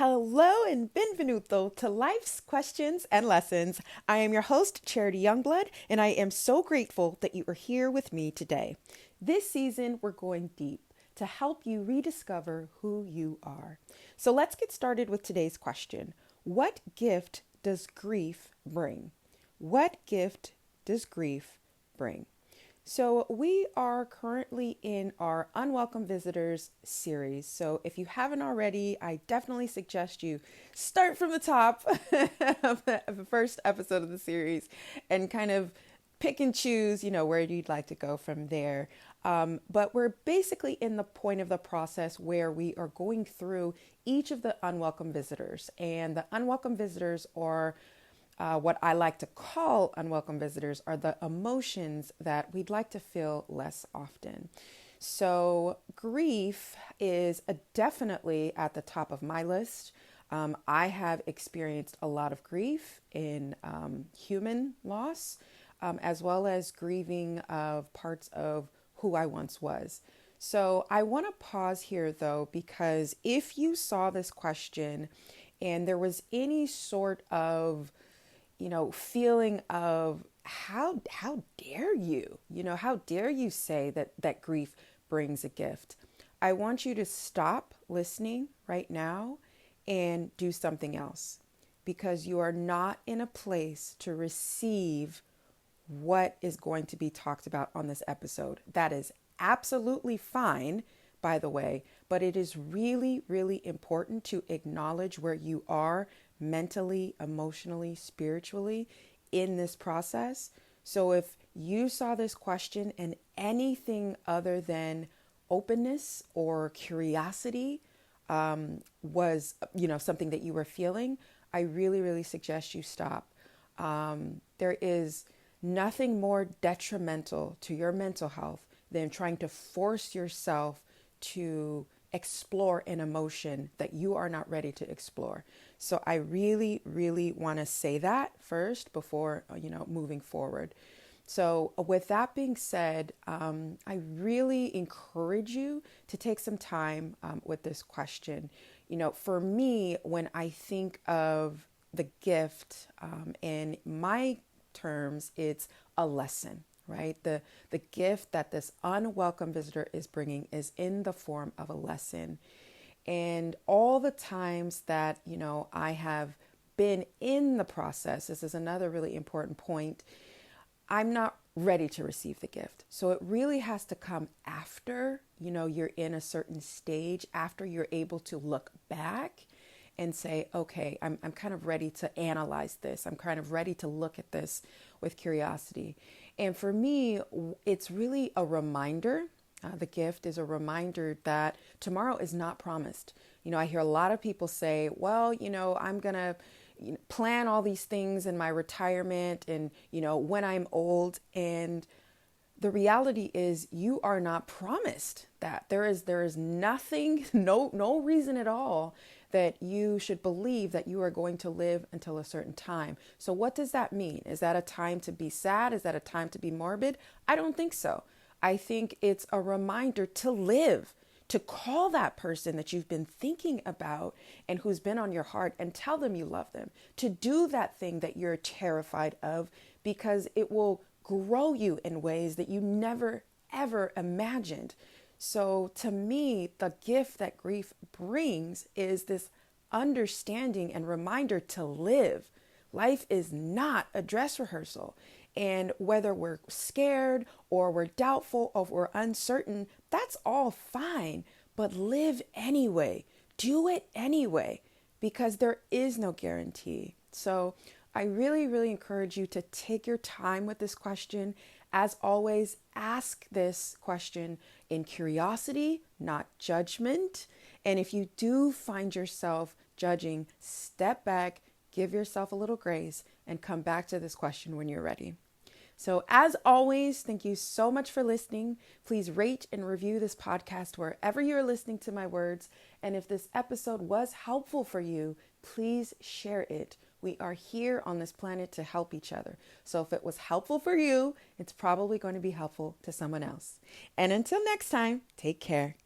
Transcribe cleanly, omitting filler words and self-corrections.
Hello and benvenuto to Life's Questions and Lessons. I am your host, Charity Youngblood, and I am so grateful that you are here with me today. This season, we're going deep to help you rediscover who you are. So let's get started with today's question. What gift does grief bring? What gift does grief bring? So we are currently in our Unwelcome Visitors series. So if you haven't already, I definitely suggest you start from the top of the first episode of the series and kind of pick and choose, where you'd like to go from there. But we're basically in the point of the process where we are going through each of the unwelcome visitors. And the unwelcome visitors are what I like to call unwelcome visitors are the emotions that we'd like to feel less often. So grief is definitely at the top of my list. I have experienced a lot of grief in human loss, as well as grieving of parts of who I once was. So I want to pause here though, because if you saw this question and there was any sort of feeling of how dare you, how dare you say that grief brings a gift? I want you to stop listening right now and do something else, because you are not in a place to receive what is going to be talked about on this episode. That is absolutely fine, by the way, but it is really, really important to acknowledge where you are mentally, emotionally, spiritually in this process. So if you saw this question and anything other than openness or curiosity was, something that you were feeling, I really, really suggest you stop. There is nothing more detrimental to your mental health than trying to force yourself to explore an emotion that you are not ready to explore. So I really, really want to say that first before, moving forward. So with that being said, I really encourage you to take some time with this question. For me, when I think of the gift, in my terms, it's a lesson. Right? The gift that this unwelcome visitor is bringing is in the form of a lesson. And all the times that, I have been in the process, this is another really important point, I'm not ready to receive the gift. So it really has to come after, you're in a certain stage, after you're able to look back and say, okay, I'm kind of ready to analyze this. I'm kind of ready to look at this with curiosity. And for me, it's really a reminder. The gift is a reminder that tomorrow is not promised. I hear a lot of people say, well, I'm going to plan all these things in my retirement and, when I'm old. And the reality is you are not promised that. There is nothing, no reason at all that you should believe that you are going to live until a certain time. So what does that mean? Is that a time to be sad? Is that a time to be morbid? I don't think so. I think it's a reminder to live, to call that person that you've been thinking about and who's been on your heart and tell them you love them, to do that thing that you're terrified of, because it will grow you in ways that you never, ever imagined. So to me, the gift that grief brings is this understanding and reminder to live. Life is not a dress rehearsal. And whether we're scared or we're doubtful or we're uncertain, that's all fine. But live anyway. Do it anyway, because there is no guarantee. So I really, really encourage you to take your time with this question. As always, ask this question in curiosity, not judgment. And if you do find yourself judging, step back, give yourself a little grace, and come back to this question when you're ready. So as always, thank you so much for listening. Please rate and review this podcast wherever you're listening to my words. And if this episode was helpful for you, please share it. We are here on this planet to help each other. So if it was helpful for you, it's probably going to be helpful to someone else. And until next time, take care.